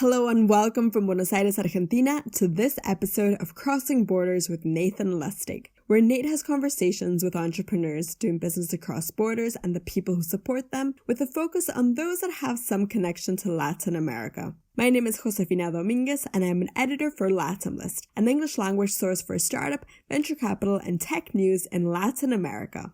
Hello and welcome from Buenos Aires, Argentina to this episode of Crossing Borders with Nathan Lustig, where Nate has conversations with entrepreneurs doing business across borders and the people who support them, with a focus on those that have some connection to Latin America. My name is Josefina Dominguez and I am an editor for LatinList, an English language source for startup, venture capital, and tech news in Latin America.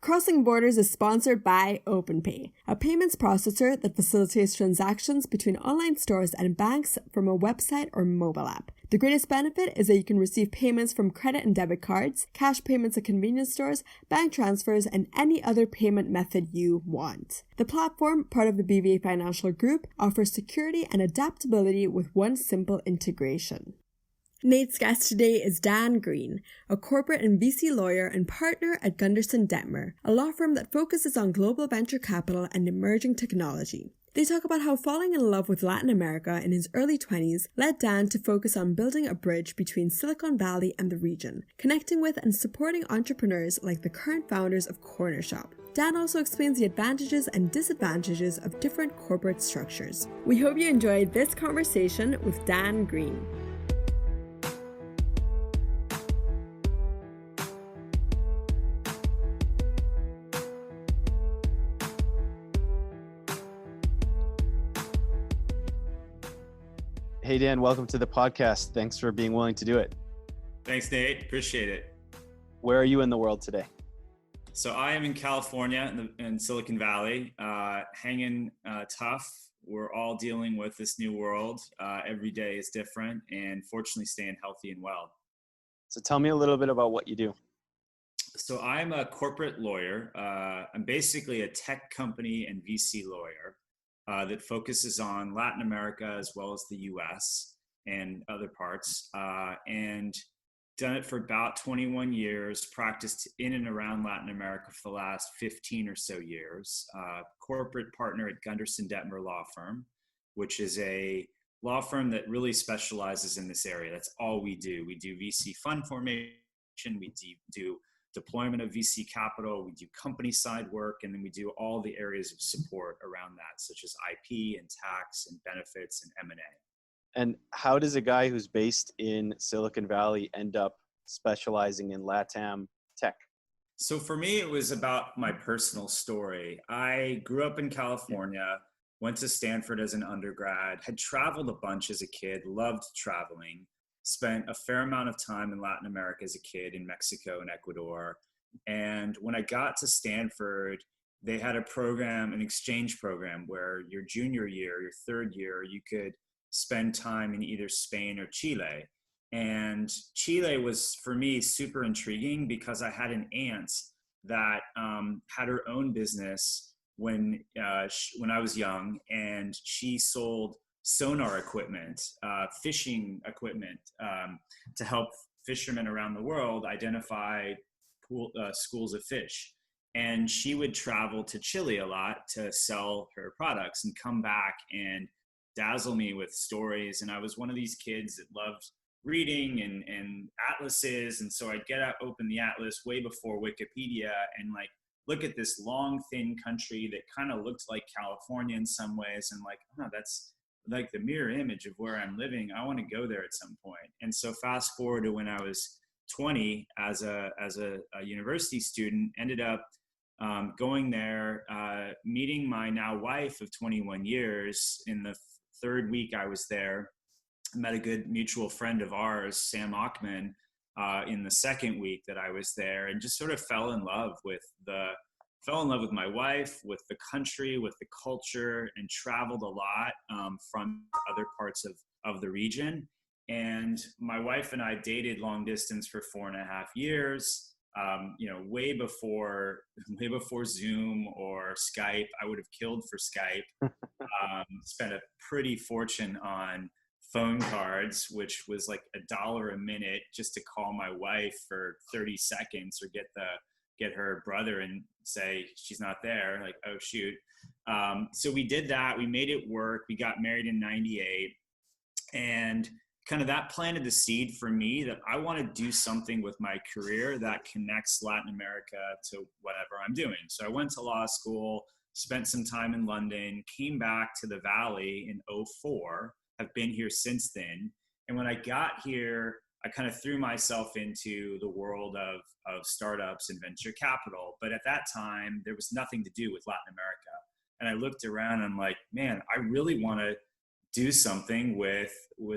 Crossing Borders is sponsored by OpenPay, a payments processor that facilitates transactions between online stores and banks from a website or mobile app. The greatest benefit is that you can receive payments from credit and debit cards, cash payments at convenience stores, bank transfers, and any other payment method you want. The platform, part of the BVA Financial Group, offers security and adaptability with one simple integration. Nate's guest today is Dan Green, a corporate and VC lawyer and partner at Gunderson Dettmer, a law firm that focuses on global venture capital and emerging technology. They talk about how falling in love with Latin America in his early 20s led Dan to focus on building a bridge between Silicon Valley and the region, connecting with and supporting entrepreneurs like the current founders of Cornershop. Dan also explains the advantages and disadvantages of different corporate structures. We hope you enjoyed this conversation with Dan Green. Hey, Dan, welcome to the podcast. Thanks for being willing to do it. Thanks, Nate. Appreciate it. Where are you in the world today? So I am in California in Silicon Valley, hanging tough. We're all dealing with this new world. Every day is different and fortunately staying healthy and well. So tell me a little bit about what you do. So I'm a corporate lawyer. I'm basically a tech company and VC lawyer. That focuses on Latin America as well as the US and other parts, and done it for about 21 years, practiced in and around Latin America for the last 15 or so years. Corporate partner at Gunderson Dettmer law firm, which is a law firm that really specializes in this area. That's all we do. We do VC fund formation, we do deployment of VC capital, we do company side work, and then we do all the areas of support around that, such as IP and tax and benefits and M&A. And how does a guy who's based in Silicon Valley end up specializing in LATAM tech? So for me, it was about my personal story. I grew up in California, went to Stanford as an undergrad, had traveled a bunch as a kid, loved traveling, spent a fair amount of time in Latin America as a kid in Mexico and Ecuador. And when I got to Stanford, they had a program, an exchange program, where your junior year, your third year, you could spend time in either Spain or Chile. And Chile was, for me, super intriguing because I had an aunt that had her own business when I was young, and she sold sonar equipment, fishing equipment, to help fishermen around the world identify schools of fish. And she would travel to Chile a lot to sell her products and come back and dazzle me with stories. And I was one of these kids that loved reading and atlases. And so I'd get out, open the atlas way before Wikipedia and look at this long, thin country that kind of looked like California in some ways. And that's like the mirror image of where I'm living. I want to go there at some point. And so fast forward to when I was 20 as a university student, ended up going there, meeting my now wife of 21 years. In the third week I was there, I met a good mutual friend of ours, Sam Achman, in the second week that I was there, and just sort of fell in love with my wife, with the country, with the culture, and traveled a lot from other parts of the region. And my wife and I dated long distance for 4.5 years, way before Zoom or Skype. I would have killed for Skype. Spent a pretty fortune on phone cards, which was like $1 a minute just to call my wife for 30 seconds or get her brother and say she's not there, like, oh shoot. So we did that, we made it work. We got married in 98, and kind of that planted the seed for me that I want to do something with my career that connects Latin America to whatever I'm doing. So I went to law school, spent some time in London, came back to the Valley in 2004, have been here since then. And when I got here, I kind of threw myself into the world of startups and venture capital. But at that time, there was nothing to do with Latin America. And I looked around and I'm like, man, I really want to do something with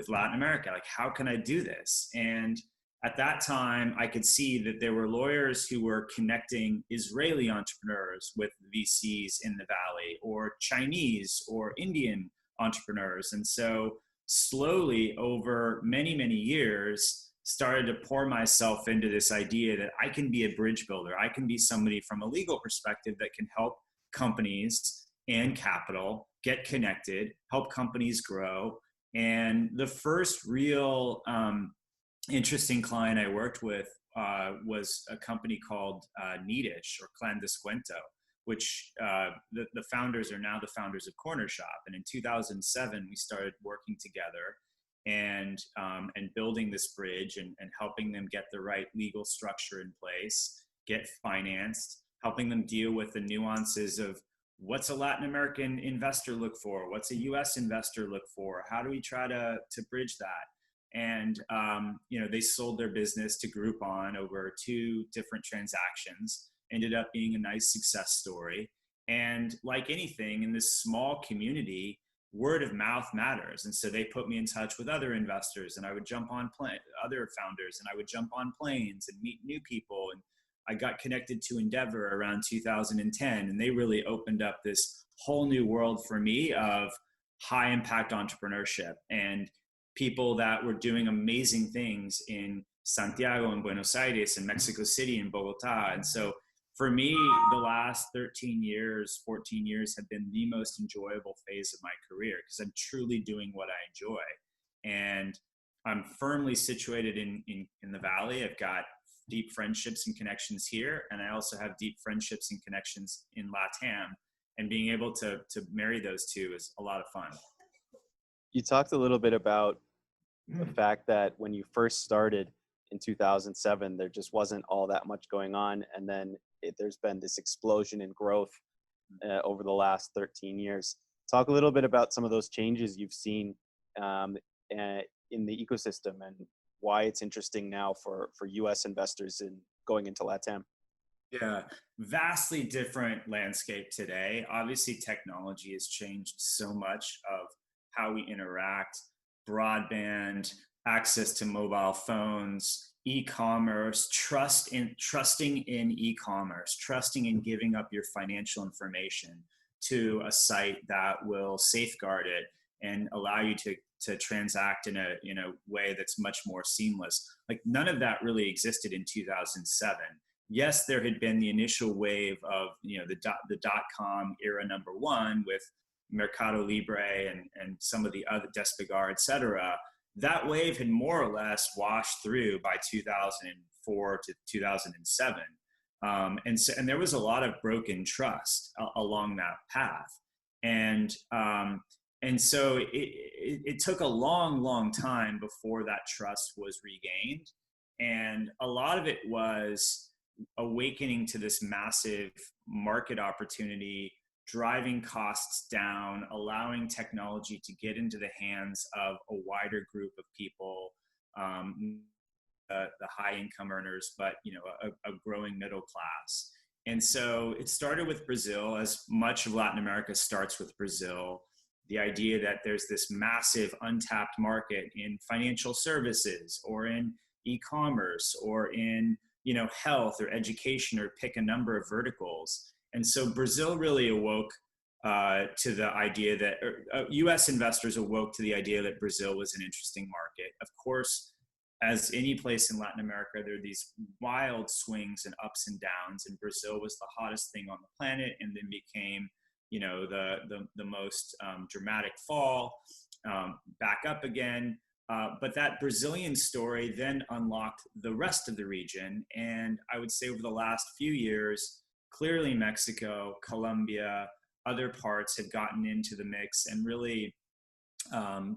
Latin America. Like, how can I do this? And at that time, I could see that there were lawyers who were connecting Israeli entrepreneurs with VCs in the Valley, or Chinese or Indian entrepreneurs. And so slowly over many, many years, started to pour myself into this idea that I can be a bridge builder. I can be somebody from a legal perspective that can help companies and capital get connected, help companies grow. And the first real interesting client I worked with was a company called Needish, or Clan Descuento, which the founders are now the founders of Cornershop. And in 2007, we started working together and building this bridge and helping them get the right legal structure in place, get financed, helping them deal with the nuances of what's a Latin American investor look for, what's a US investor look for, how do we try to bridge that? And they sold their business to Groupon over 2 different transactions, ended up being a nice success story. And like anything in this small community, word of mouth matters. And so they put me in touch with other investors, and I would jump on other founders, and I would jump on planes and meet new people. And I got connected to Endeavor around 2010, and they really opened up this whole new world for me of high impact entrepreneurship and people that were doing amazing things in Santiago and Buenos Aires and Mexico City and Bogota. And so for me, the last 13 years, 14 years have been the most enjoyable phase of my career, because I'm truly doing what I enjoy. And I'm firmly situated in the Valley. I've got deep friendships and connections here. And I also have deep friendships and connections in LATAM. And being able to marry those two is a lot of fun. You talked a little bit about the fact that when you first started in 2007, there just wasn't all that much going on. And then there's been this explosion in growth over the last 13 years. Talk a little bit about some of those changes you've seen in the ecosystem and why it's interesting now for US investors in going into LATAM. Yeah, vastly different landscape today. Obviously, technology has changed so much of how we interact, broadband, access to mobile phones, e-commerce, trusting in e-commerce, trusting in giving up your financial information to a site that will safeguard it and allow you to transact in a way that's much more seamless. Like, none of that really existed in 2007. Yes, there had been the initial wave of the dot-com era #1 with Mercado Libre and some of the other Despegar, et cetera. That wave had more or less washed through by 2004 to 2007. And there was a lot of broken trust along that path. And so it took a long, long time before that trust was regained. And a lot of it was awakening to this massive market opportunity, driving costs down, allowing technology to get into the hands of a wider group of people, the high income earners, but a growing middle class. And so it started with Brazil, as much of Latin America starts with Brazil. The idea that there's this massive untapped market in financial services or in e-commerce or in health or education, or pick a number of verticals. And so Brazil really awoke to the idea that US investors awoke to the idea that Brazil was an interesting market. Of course, as any place in Latin America, there are these wild swings and ups and downs, and Brazil was the hottest thing on the planet, and then became the most dramatic fall, back up again. But that Brazilian story then unlocked the rest of the region. And I would say over the last few years, clearly Mexico, Colombia, other parts have gotten into the mix and really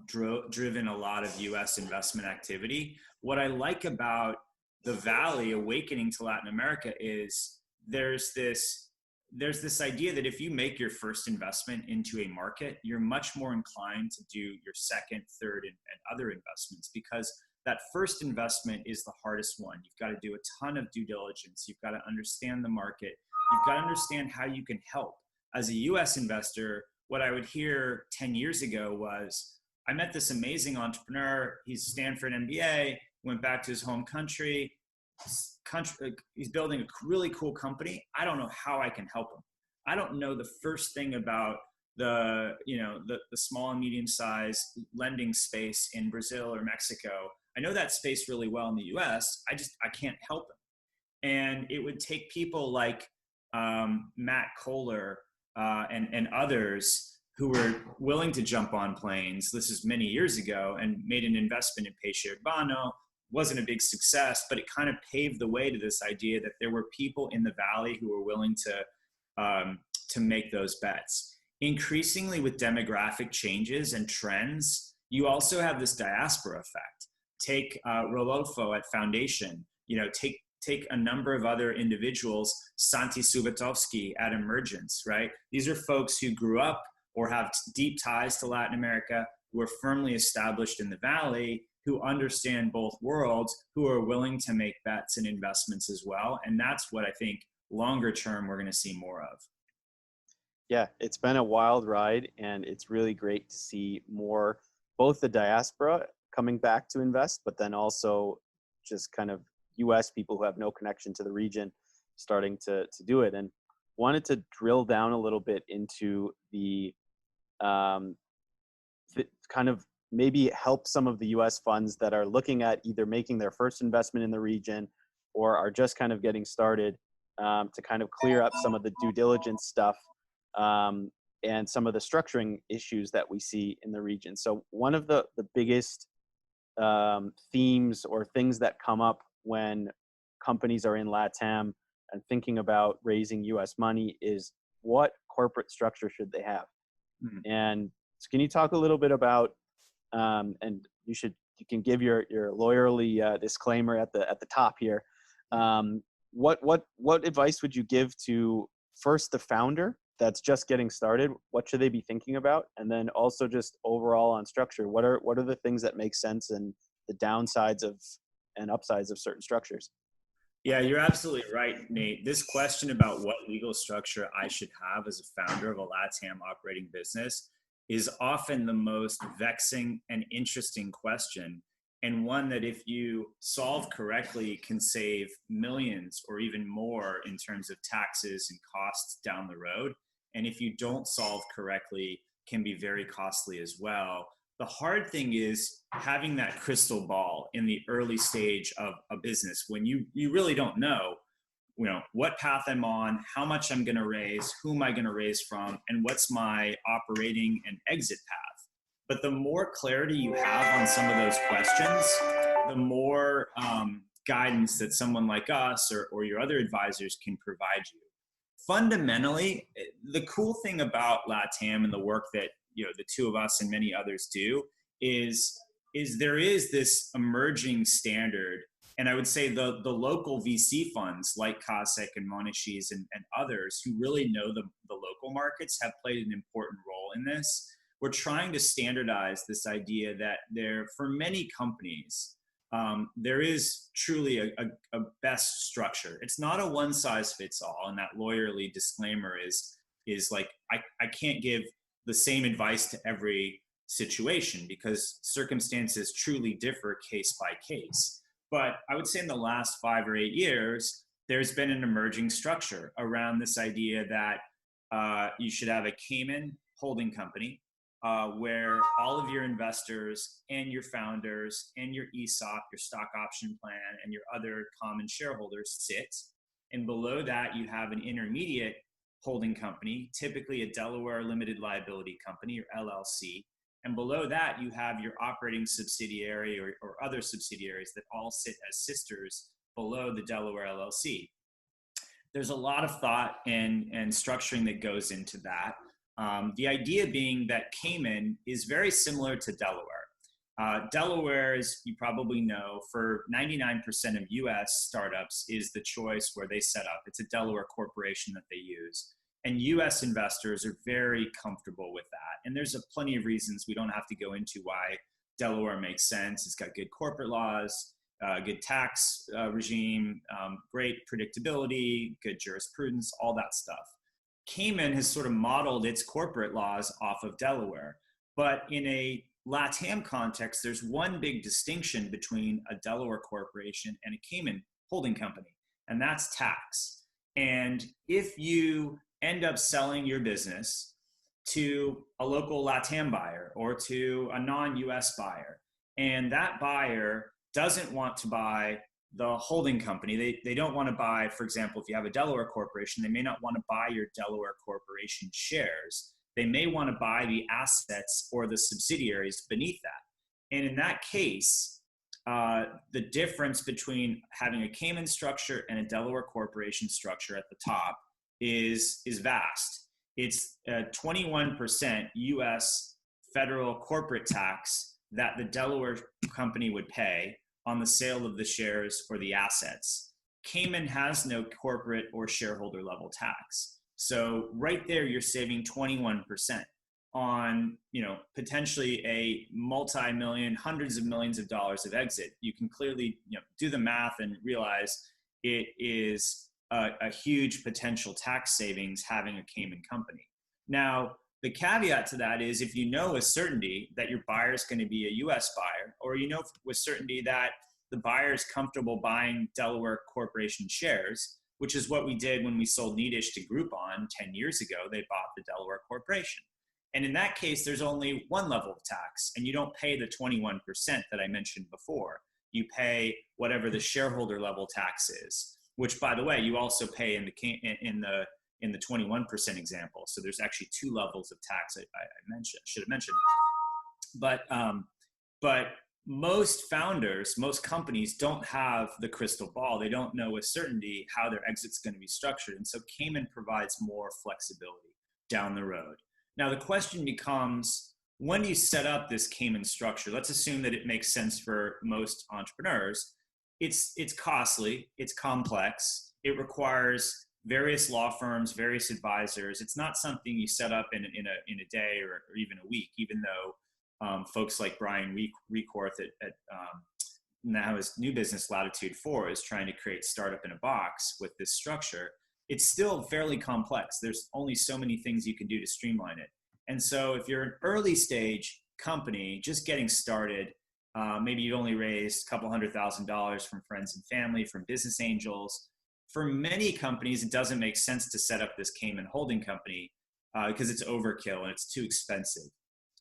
driven a lot of US investment activity. What I like about the Valley awakening to Latin America is there's this there's this idea that if you make your first investment into a market, you're much more inclined to do your second, third, and other investments, because that first investment is the hardest one. You've got to do a ton of due diligence. You've got to understand the market. You've got to understand how you can help. As a US investor, what I would hear 10 years ago was, I met this amazing entrepreneur. He's Stanford MBA, went back to his home country. He's building a really cool company. I don't know how I can help him. I don't know the first thing about the small and medium sized lending space in Brazil or Mexico. I know that space really well in the US. I can't help him. And it would take people like Matt Kohler and others who were willing to jump on planes. This is many years ago, and made an investment in Peixe Urbano. Wasn't a big success, but it kind of paved the way to this idea that there were people in the Valley who were willing to make those bets. Increasingly, with demographic changes and trends, you also have this diaspora effect. Take Rodolfo at Foundation, take a number of other individuals, Santi Subatovsky at Emergence, right? These are folks who grew up or have deep ties to Latin America, who are firmly established in the Valley, who understand both worlds, who are willing to make bets and investments as well. And that's what I think longer term we're going to see more of. Yeah, it's been a wild ride, and it's really great to see more, both the diaspora coming back to invest, but then also just kind of US people who have no connection to the region starting to do it. And wanted to drill down a little bit into the kind of maybe help some of the US funds that are looking at either making their first investment in the region or are just kind of getting started, to kind of clear up some of the due diligence stuff and some of the structuring issues that we see in the region. So one of the biggest themes or things that come up when companies are in LATAM and thinking about raising US money is, what corporate structure should they have? Mm-hmm. And so can you talk a little bit about, and you can give your lawyerly disclaimer at the top here. What advice would you give to first the founder that's just getting started? What should they be thinking about? And then also just overall on structure, what are the things that make sense and the downsides of and upsides of certain structures? Yeah, you're absolutely right, Nate. This question about what legal structure I should have as a founder of a LATAM operating business is often the most vexing and interesting question, and one that if you solve correctly can save millions or even more in terms of taxes and costs down the road. And if you don't solve correctly, can be very costly as well. The hard thing is having that crystal ball in the early stage of a business when you really don't know, what path I'm on, how much I'm going to raise, who am I going to raise from, and what's my operating and exit path. But the more clarity you have on some of those questions, the more guidance that someone like us or your other advisors can provide you. Fundamentally, the cool thing about LATAM and the work that the two of us and many others do is there is this emerging standard. And I would say the local VC funds like CASEC and Monashis and others who really know the local markets have played an important role in this. We're trying to standardize this idea that for many companies, there is truly a best structure. It's not a one size fits all. And that lawyerly disclaimer is like, I can't give the same advice to every situation because circumstances truly differ case by case. But I would say in the last 5 or 8 years, there's been an emerging structure around this idea that you should have a Cayman holding company where all of your investors and your founders and your ESOP, your stock option plan, and your other common shareholders sit. And below that, you have an intermediate holding company, typically a Delaware limited liability company or LLC. And below that, you have your operating subsidiary or other subsidiaries that all sit as sisters below the Delaware LLC. There's a lot of thought and structuring that goes into that. The idea being that Cayman is very similar to Delaware. Delaware, as you probably know, for 99% of US startups is the choice where they set up. It's a Delaware corporation that they use. And US investors are very comfortable with that. And there's plenty of reasons. We don't have to go into why Delaware makes sense. It's got good corporate laws, good tax regime, great predictability, good jurisprudence, all that stuff. Cayman has sort of modeled its corporate laws off of Delaware. But in a LATAM context, there's one big distinction between a Delaware corporation and a Cayman holding company, and that's tax. And if you end up selling your business to a local LATAM buyer or to a non-US buyer, and that buyer doesn't want to buy the holding company, they don't want to buy, for example, if you have a Delaware corporation, they may not want to buy your Delaware corporation shares. They may want to buy the assets or the subsidiaries beneath that. And in that case, the difference between having a Cayman structure and a Delaware corporation structure at the top is vast. It's 21% US federal corporate tax that the Delaware company would pay on the sale of the shares or the assets. Cayman has no corporate or shareholder level tax. So right there, you're saving 21% on, potentially a multi-million, hundreds of millions of dollars of exit. You can clearly, do the math and realize it is a huge potential tax savings having a Cayman company. Now, the caveat to that is if you know with certainty that your buyer is going to be a US buyer, or with certainty that the buyer is comfortable buying Delaware corporation shares, which is what we did when we sold Needish to Groupon 10 years ago. They bought the Delaware corporation. And in that case, there's only one level of tax, and you don't pay the 21% that I mentioned before. You pay whatever the shareholder level tax is, which, by the way, you also pay in the 21% example. So there's actually two levels of tax I should have mentioned. But most founders, most companies don't have the crystal ball. They don't know with certainty how their exit's going to be structured. And so Cayman provides more flexibility down the road. Now, the question becomes, when you set up this Cayman structure, let's assume that it makes sense for most entrepreneurs. It's costly, it's complex, it requires various law firms, various advisors. It's not something you set up in a day or even a week, even though folks like Brian Rekorth at now his new business Latitude 4 is trying to create startup in a box with this structure. It's still fairly complex. There's only so many things you can do to streamline it. And so if you're an early stage company just getting started, maybe you've only raised a couple $100,000 from friends and family, from business angels. For many companies, it doesn't make sense to set up this Cayman holding company because it's overkill and it's too expensive.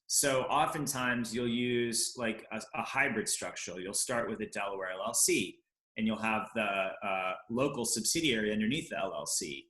So oftentimes you'll use like a hybrid structure. You'll start with a Delaware LLC, and you'll have the local subsidiary underneath the LLC,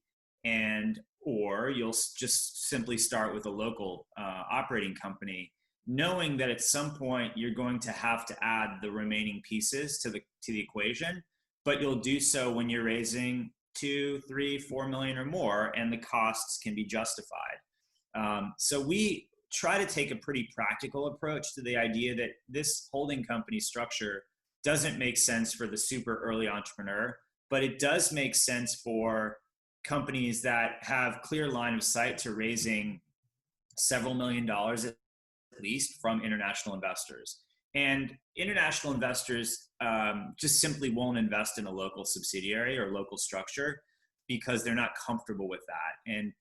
or you'll just simply start with a local operating company, knowing that at some point you're going to have to add the remaining pieces to the equation, but you'll do so when you're raising 2, 3, 4 million or more, and the costs can be justified. So we try to take a pretty practical approach to the idea that this holding company structure doesn't make sense for the super early entrepreneur, but it does make sense for companies that have clear line of sight to raising several $million at least from international investors. And international investors just simply won't invest in a local subsidiary or local structure because they're not comfortable with that. And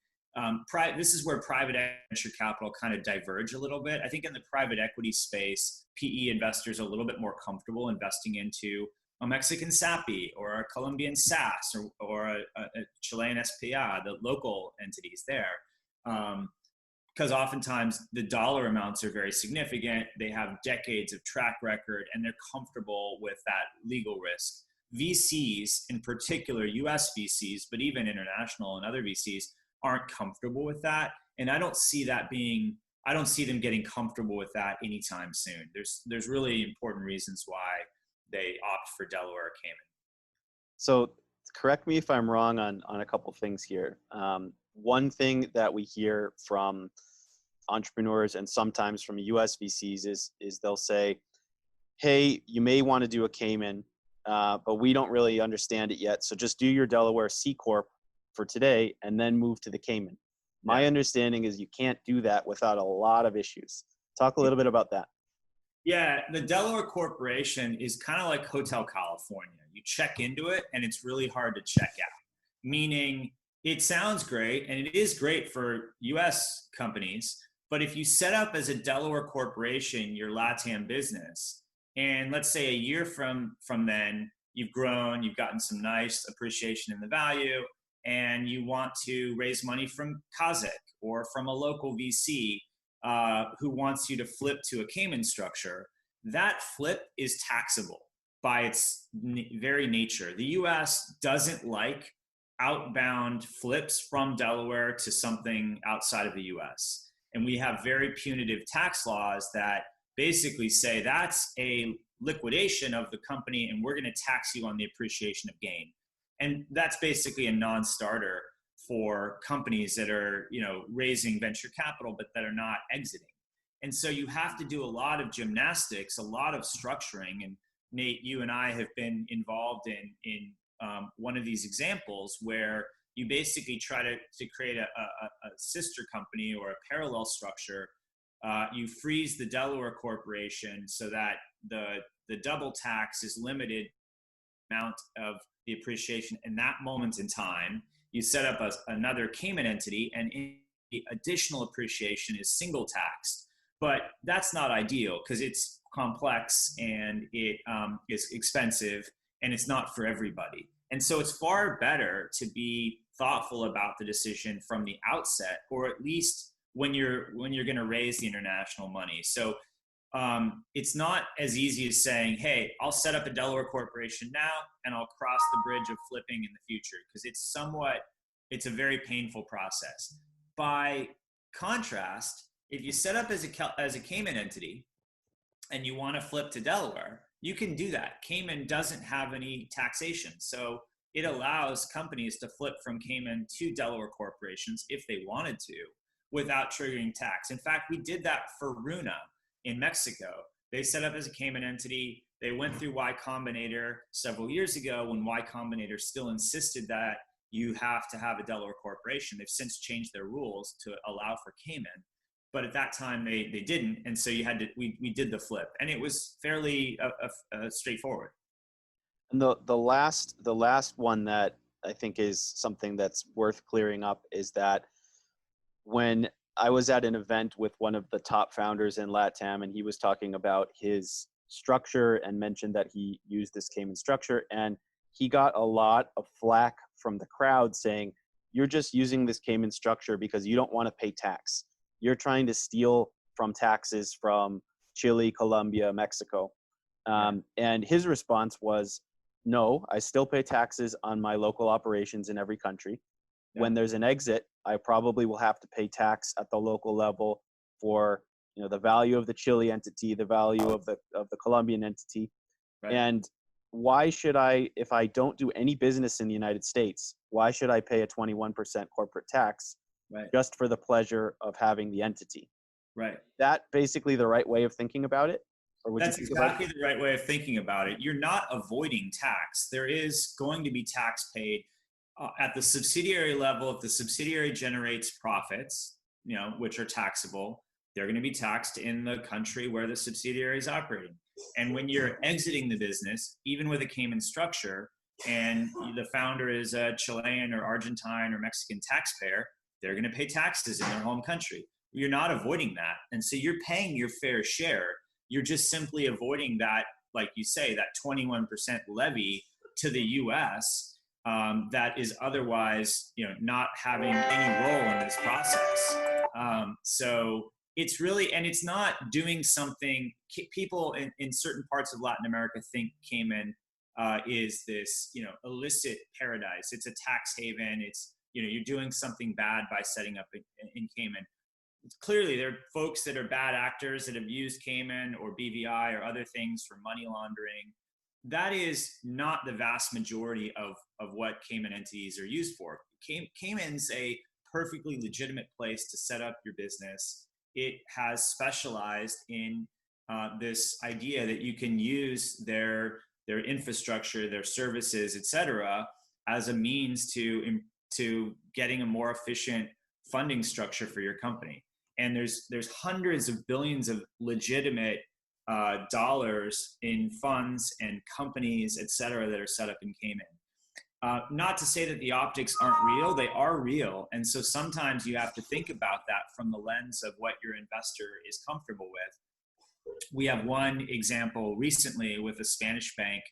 this is where private venture capital kind of diverge a little bit. I think in the private equity space, PE investors are a little bit more comfortable investing into a Mexican SAPI or a Colombian SAS or a Chilean SPA, the local entities there. Because oftentimes the dollar amounts are very significant. They have decades of track record and they're comfortable with that legal risk. VCs, in particular US VCs, but even international and other VCs, aren't comfortable with that. And I don't see them getting comfortable with that anytime soon. There's really important reasons why they opt for Delaware or Cayman. So correct me if I'm wrong on a couple things here. One thing that we hear from entrepreneurs and sometimes from US VCs is they'll say, hey, you may want to do a Cayman, but we don't really understand it yet. So just do your Delaware C Corp for today and then move to the Cayman. My understanding is you can't do that without a lot of issues. Talk a little bit about that. Yeah, the Delaware Corporation is kind of like Hotel California. You check into it and it's really hard to check out. Meaning it sounds great and it is great for US companies, but if you set up as a Delaware corporation your LATAM business, and let's say a year from then you've grown, you've gotten some nice appreciation in the value, and you want to raise money from Kazakh or from a local VC who wants you to flip to a Cayman structure, that flip is taxable by its very nature. The US doesn't like outbound flips from Delaware to something outside of the US. And we have very punitive tax laws that basically say that's a liquidation of the company and we're going to tax you on the appreciation of gain. And that's basically a non-starter for companies that are, raising venture capital, but that are not exiting. And so you have to do a lot of gymnastics, a lot of structuring. And Nate, you and I have been involved in one of these examples where you basically try to create a sister company or a parallel structure. You freeze the Delaware corporation so that the double tax is limited amount of the appreciation in that moment in time. You set up another Cayman entity, and the additional appreciation is single taxed. But that's not ideal because it's complex and it is expensive and it's not for everybody. And so it's far better to be thoughtful about the decision from the outset, or at least when you're going to raise the international money. So it's not as easy as saying, hey, I'll set up a Delaware corporation now and I'll cross the bridge of flipping in the future, because it's a very painful process. By contrast, if you set up as a Cayman entity and you want to flip to Delaware, you can do that. Cayman doesn't have any taxation. So it allows companies to flip from Cayman to Delaware corporations if they wanted to without triggering tax. In fact, we did that for Runa in Mexico. They set up as a Cayman entity. They went through Y Combinator several years ago when Y Combinator still insisted that you have to have a Delaware corporation. They've since changed their rules to allow for Cayman. But at that time, they didn't. And so we did the flip. And it was fairly straightforward. And the last one that I think is something that's worth clearing up is that when I was at an event with one of the top founders in LATAM, and he was talking about his structure and mentioned that he used this Cayman structure, and he got a lot of flack from the crowd saying, you're just using this Cayman structure because you don't want to pay tax. You're trying to steal from taxes from Chile, Colombia, Mexico. And his response was, no, I still pay taxes on my local operations in every country. Yeah. When there's an exit, I probably will have to pay tax at the local level for the value of the Chile entity, the value of the Colombian entity. Right. And why should I, if I don't do any business in the United States, why should I pay a 21% corporate tax just for the pleasure of having the entity? Right. That basically the right way of thinking about it? Or would That's you exactly the right way of thinking about it. You're not avoiding tax. There is going to be tax paid at the subsidiary level. If the subsidiary generates profits, which are taxable, they're going to be taxed in the country where the subsidiary is operating. And when you're exiting the business, even with a Cayman structure, and the founder is a Chilean or Argentine or Mexican taxpayer, they're going to pay taxes in their home country. You're not avoiding that. And so you're paying your fair share. You're just simply avoiding that, like you say, that 21% levy to the U.S. That is otherwise, not having any role in this process. So it's really, and it's not doing something. People in certain parts of Latin America think Cayman is this, illicit paradise. It's a tax haven. It's, you're doing something bad by setting up in Cayman. Clearly, there are folks that are bad actors that have used Cayman or BVI or other things for money laundering. That is not the vast majority of what Cayman entities are used for. Cayman's a perfectly legitimate place to set up your business. It has specialized in this idea that you can use their infrastructure, their services, et cetera, as a means to to getting a more efficient funding structure for your company. And there's hundreds of billions of legitimate dollars in funds and companies, et cetera, that are set up in Cayman. Not to say that the optics aren't real, they are real. And so sometimes you have to think about that from the lens of what your investor is comfortable with. We have one example recently with a Spanish bank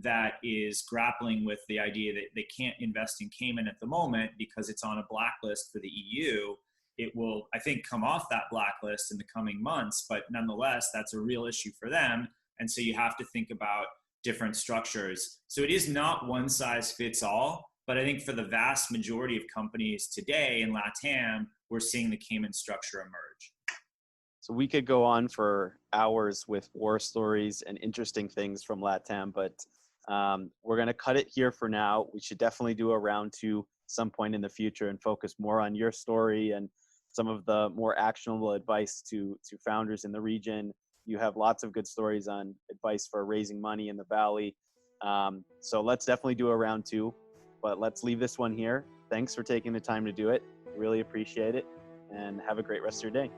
that is grappling with the idea that they can't invest in Cayman at the moment because it's on a blacklist for the EU. It will, I think, come off that blacklist in the coming months, but nonetheless, that's a real issue for them. And so you have to think about different structures. So it is not one size fits all, but I think for the vast majority of companies today in LATAM, we're seeing the Cayman structure emerge. So we could go on for hours with war stories and interesting things from LATAM, but we're going to cut it here for now. We should definitely do a round two some point in the future and focus more on your story and some of the more actionable advice to founders in the region. You have lots of good stories on advice for raising money in the Valley. So let's definitely do a round two, but let's leave this one here. Thanks for taking the time to do it. Really appreciate it, and have a great rest of your day.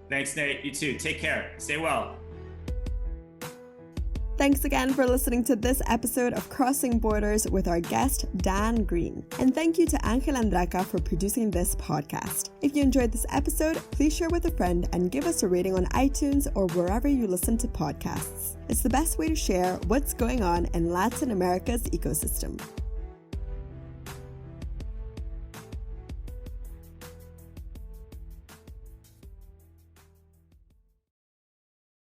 Thanks, Nate. You too. Take care. Stay well. Thanks again for listening to this episode of Crossing Borders with our guest, Dan Green. And thank you to Angel Andraca for producing this podcast. If you enjoyed this episode, please share with a friend and give us a rating on iTunes or wherever you listen to podcasts. It's the best way to share what's going on in Latin America's ecosystem.